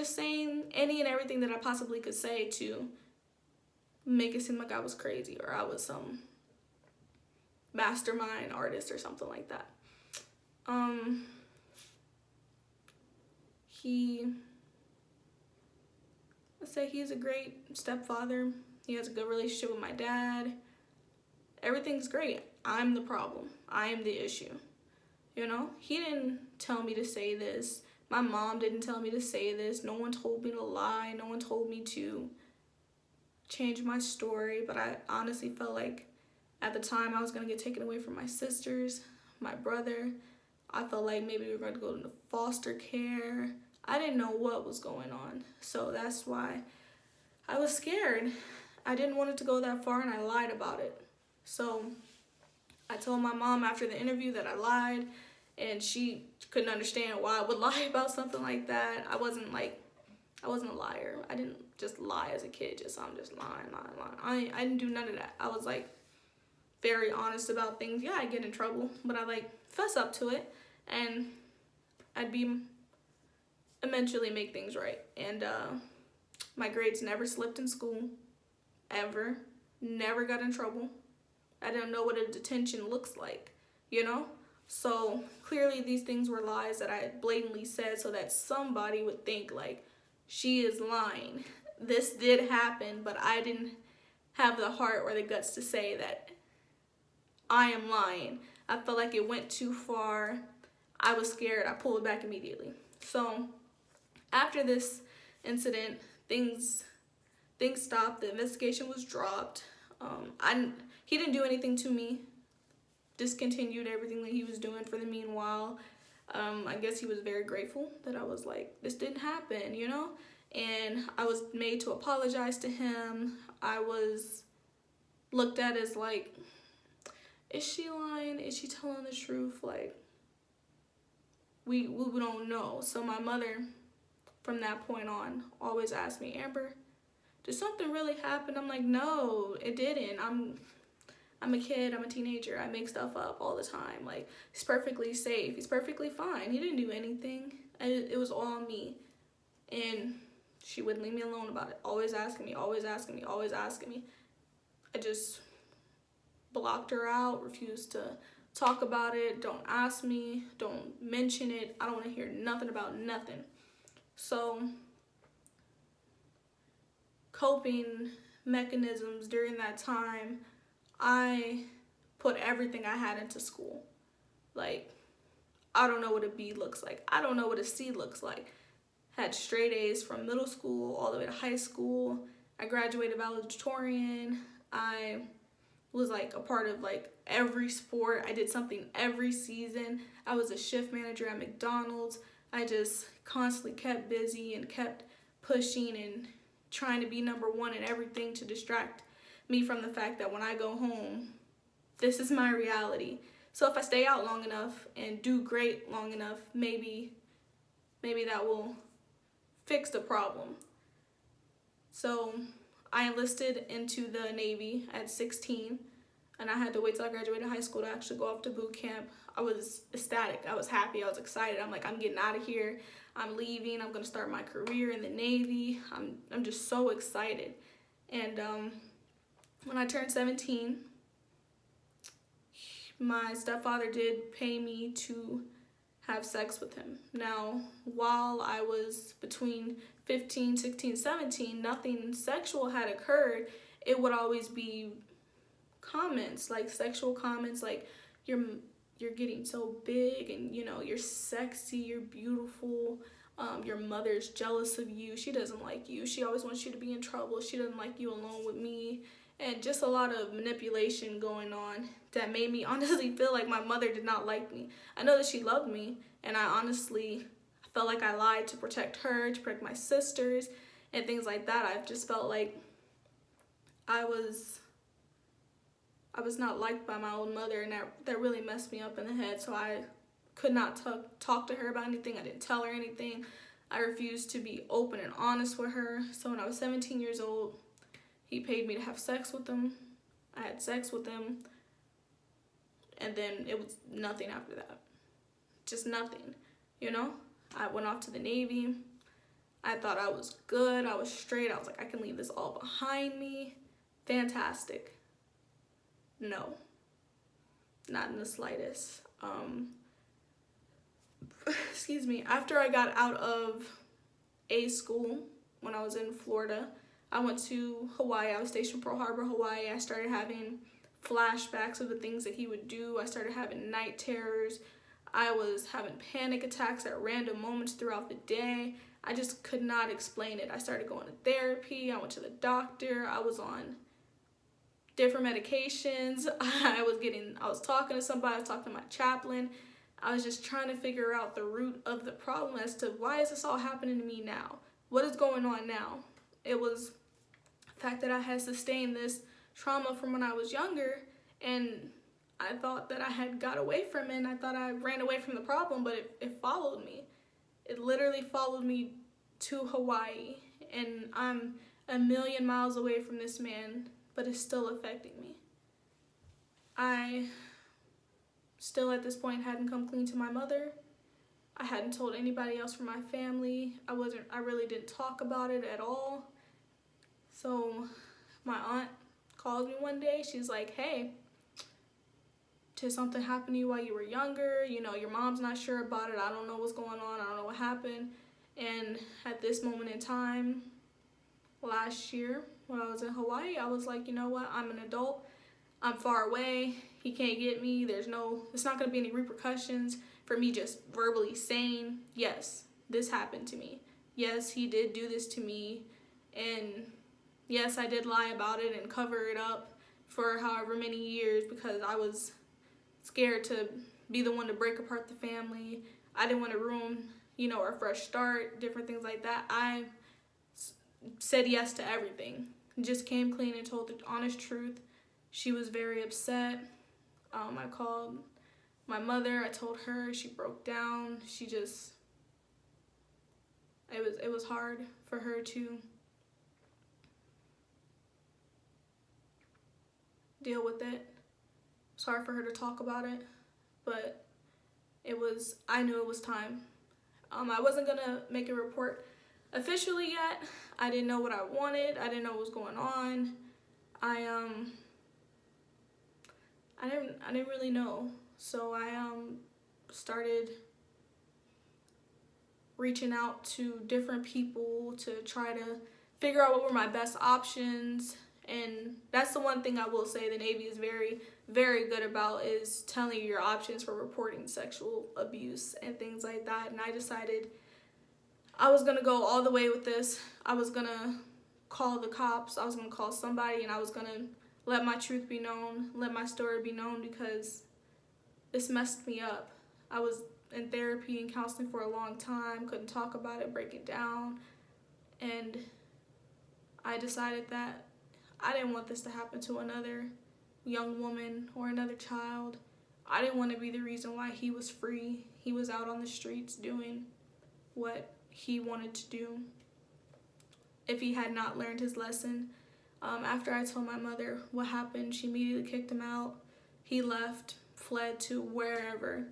just saying any and everything that I possibly could say to make it seem like I was crazy or I was some mastermind artist or something like that. Let's say he's a great stepfather. He has a good relationship with my dad. Everything's great. I'm the problem. I am the issue. You know, he didn't tell me to say this. My mom didn't tell me to say this. No one told me to lie. No one told me to change my story. But I honestly felt like at the time I was going to get taken away from my sisters, my brother. I felt like maybe we were going to go into foster care. I didn't know what was going on. So that's why I was scared. I didn't want it to go that far, and I lied about it. So I told my mom after the interview that I lied, and she couldn't understand why I would lie about something like that. I wasn't a liar. I didn't just lie as a kid. I'm just lying. I didn't do none of that. I was like very honest about things. Yeah, I get in trouble, but I like fess up to it, and I'd be eventually make things right. And my grades never slipped in school, ever. Never got in trouble. I didn't know what a detention looks like, you know? So clearly these things were lies that I blatantly said so that somebody would think like, she is lying. This did happen, but I didn't have the heart or the guts to say that I am lying. I felt like it went too far. I was scared. I pulled it back immediately. So after this incident, things stopped. The investigation was dropped. He didn't do anything to me. Discontinued everything that he was doing for the meanwhile. I guess he was very grateful that I was like, this didn't happen, you know? And I was made to apologize to him. I was looked at as like, is she lying? Is she telling the truth? Like, we don't know. So my mother, from that point on, always asked me, Amber, did something really happen? I'm like, no, it didn't. I'm a kid, I'm a teenager, I make stuff up all the time. Like, he's perfectly safe, he's perfectly fine. He didn't do anything. It was all me. And she wouldn't leave me alone about it. Always asking me. I just blocked her out, refused to talk about it. Don't ask me, don't mention it. I don't want to hear nothing about nothing. So, coping mechanisms during that time, I put everything I had into school. Like, I don't know what a B looks like. I don't know what a C looks like. Had straight A's from middle school all the way to high school. I graduated valedictorian. I was like a part of like every sport. I did something every season. I was a shift manager at McDonald's. I just constantly kept busy and kept pushing and trying to be number one in everything to distract me from the fact that when I go home, this is my reality. So if I stay out long enough and do great long enough, maybe that will fix the problem. So I enlisted into the Navy at 16, and I had to wait till I graduated high school to actually go off to boot camp. I was ecstatic. I was happy. I was excited. I'm like, I'm getting out of here. I'm leaving. I'm going to start my career in the Navy. I'm just so excited. And when I turned 17, my stepfather did pay me to have sex with him. Now, while I was between 15, 16, 17, nothing sexual had occurred. It would always be comments, like sexual comments, like you're getting so big, and you know, you're sexy, you're beautiful. Your mother's jealous of you. She doesn't like you. She always wants you to be in trouble. She doesn't like you alone with me. And just a lot of manipulation going on that made me honestly feel like my mother did not like me. I know that she loved me, and I honestly felt like I lied to protect her, to protect my sisters, and things like that. I've just felt like I was not liked by my own mother, and that really messed me up in the head. So I could not talk to her about anything. I didn't tell her anything. I refused to be open and honest with her. So when I was 17 years old, he paid me to have sex with him. I had sex with him. And then it was nothing after that. Just nothing, you know? I went off to the Navy. I thought I was good. I was straight. I was like, I can leave this all behind me. Fantastic. No, not in the slightest. Excuse me. After I got out of A school, when I was in Florida, I went to Hawaii. I was stationed Pearl Harbor, Hawaii. I started having flashbacks of the things that he would do. I started having night terrors. I was having panic attacks at random moments throughout the day. I just could not explain it. I started going to therapy. I went to the doctor. I was on different medications. I was talking to somebody. I was talking to my chaplain. I was just trying to figure out the root of the problem as to why is this all happening to me now? What is going on now? It was the fact that I had sustained this trauma from when I was younger, and I thought that I had got away from it, and I thought I ran away from the problem, but it followed me. It literally followed me to Hawaii, and I'm a million miles away from this man, but it's still affecting me. I still at this point hadn't come clean to my mother. I hadn't told anybody else from my family. I really didn't talk about it at all. So my aunt called me one day. She's like, hey, did something happen to you while you were younger? You know, your mom's not sure about it. I don't know what's going on. I don't know what happened. And at this moment in time, last year, when I was in Hawaii, I was like, you know what? I'm an adult. I'm far away. He can't get me. It's not going to be any repercussions for me just verbally saying, yes, this happened to me. Yes, he did do this to me. And yes, I did lie about it and cover it up for however many years because I was scared to be the one to break apart the family. I didn't want to ruin, our fresh start, different things like that. I said yes to everything. Just came clean and told the honest truth. She was very upset. I called my mother. I told her. She broke down. It was hard for her to deal with it. It's hard for her to talk about it, but I knew it was time. I wasn't gonna make a report officially yet. I didn't know what I wanted. I didn't know what was going on. I didn't really know. So I started reaching out to different people to try to figure out what were my best options. And that's the one thing I will say the Navy is very, very good about, is telling you your options for reporting sexual abuse and things like that. And I decided I was going to go all the way with this. I was going to call the cops. I was going to call somebody, and I was going to let my truth be known, let my story be known, because this messed me up. I was in therapy and counseling for a long time, couldn't talk about it, break it down. And I decided that I didn't want this to happen to another young woman or another child. I didn't want to be the reason why he was free. He was out on the streets doing what he wanted to do. If he had not learned his lesson, after I told my mother what happened, she immediately kicked him out. He left, fled to wherever.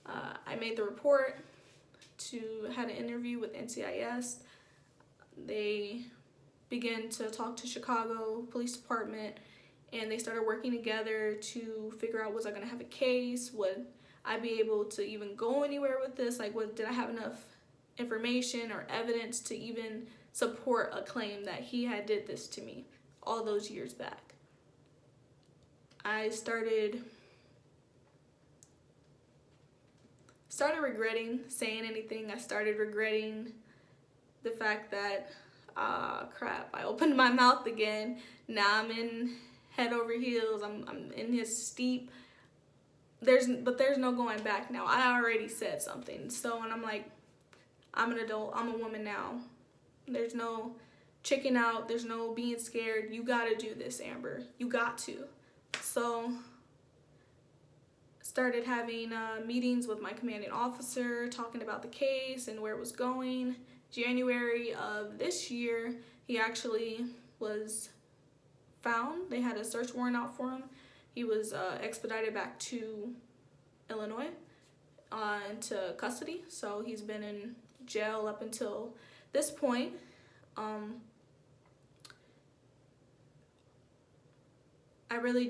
I made the report, had an interview with NCIS. They began to talk to Chicago Police Department, and they started working together to figure out, was I going to have a case? Would I be able to even go anywhere with this? Did I have enough information or evidence to even support a claim that he had did this to me all those years back? I started regretting saying anything. I started regretting the fact that, crap, I opened my mouth again. Now I'm in head over heels. I'm in his steep. There's no going back now. I already said something. So, and I'm like, I'm an adult. I'm a woman now. There's no chicking out. There's no being scared. You gotta do this, Amber. You got to. So, started having meetings with my commanding officer, talking about the case and where it was going. January of this year, he actually was found. They had a search warrant out for him. He was expedited back to Illinois into custody. So he's been in jail up until this point, I really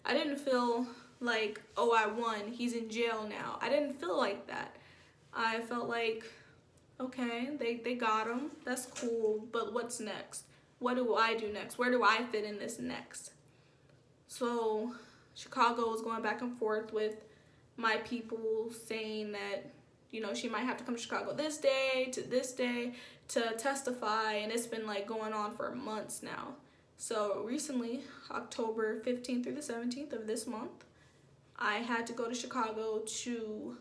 I didn't feel like, oh, I won, he's in jail now. I didn't feel like that. I felt like, okay, they got him, that's cool, but what's next? What do I do next? Where do I fit in this next? So Chicago was going back and forth with my people saying that, you know, she might have to come to Chicago this day to testify, and it's been like going on for months now. So recently, October 15th through the 17th of this month, I had to go to Chicago to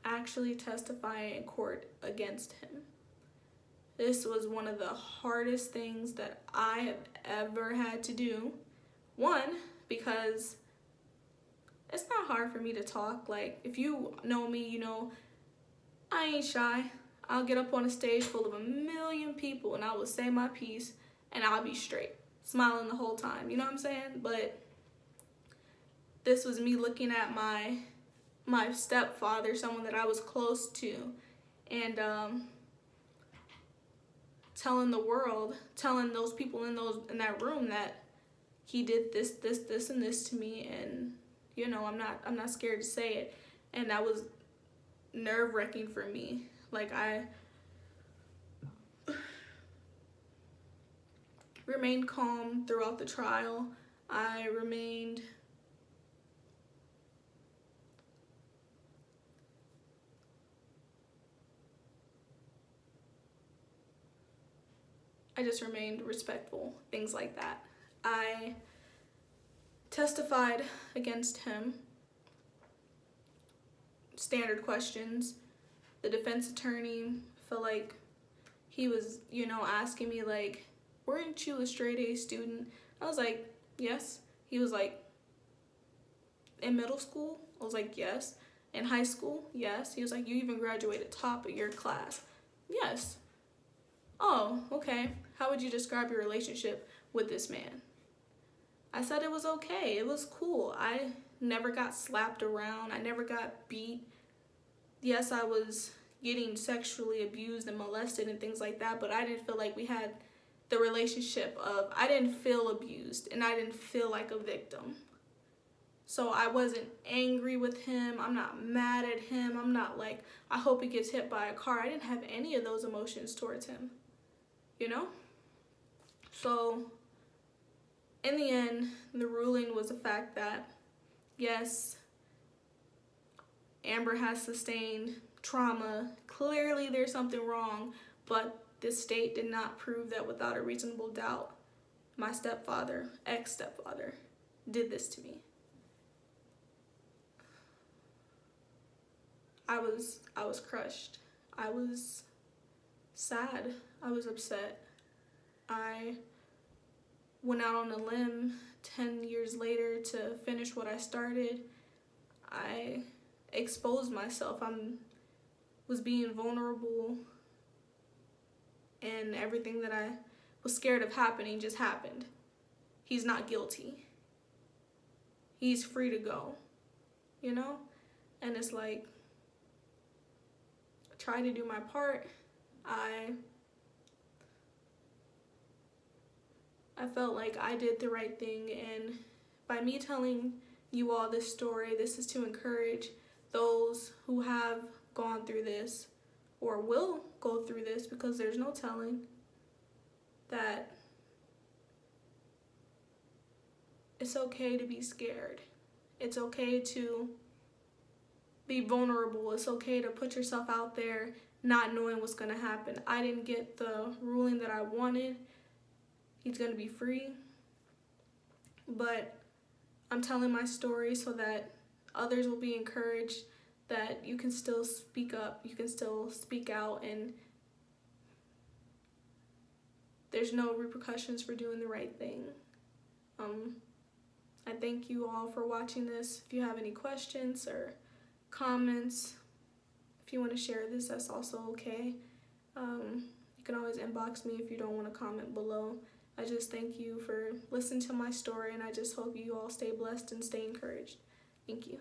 actually testify in court against him. This was one of the hardest things that I have ever had to do. One, because it's not hard for me to talk. Like, if you know me, you know I ain't shy. I'll get up on a stage full of 1,000,000 people and I will say my piece and I'll be straight, smiling the whole time. You know what I'm saying? But this was me looking at my stepfather, someone that I was close to, and telling the world, telling those people in that room that he did this, and this to me, and you know, I'm not scared to say it. And that was nerve-wracking for me. Like, I remained calm throughout the trial. I just remained respectful, things like that. I testified against him. Standard questions. The defense attorney felt like he was, you know, asking me like, weren't you a straight A student? I was like, yes. He was like, in middle school? I was like, yes. In high school? Yes. He was like, you even graduated top of your class? Yes. Oh, okay. How would you describe your relationship with this man? I said it was okay. It was cool. I never got slapped around. I never got beat. Yes, I was getting sexually abused and molested and things like that, but I didn't feel like we had the relationship of, I didn't feel abused and I didn't feel like a victim. So I wasn't angry with him. I'm not mad at him. I'm not like, I hope he gets hit by a car. I didn't have any of those emotions towards him, you know? So in the end, the ruling was the fact that, yes, Amber has sustained trauma. Clearly there's something wrong, but the state did not prove that without a reasonable doubt my stepfather, ex-stepfather, did this to me. I was crushed. I was sad. I was upset. I went out on a limb 10 years later to finish what I started. I exposed myself. I was being vulnerable, and everything that I was scared of happening just happened. He's not guilty. He's free to go, you know? And it's like, try to do my part. I felt like I did the right thing, and by me telling you all this story, this is to encourage those who have gone through this or will go through this, because there's no telling, that it's okay to be scared. It's okay to be vulnerable. It's okay to put yourself out there not knowing what's going to happen. I didn't get the ruling that I wanted. He's going to be free. But I'm telling my story so that others will be encouraged that you can still speak up, you can still speak out, and there's no repercussions for doing the right thing. I thank you all for watching this. If you have any questions or comments, if you want to share this, that's also okay. You can always inbox me if you don't want to comment below. I just thank you for listening to my story, and I just hope you all stay blessed and stay encouraged. Thank you.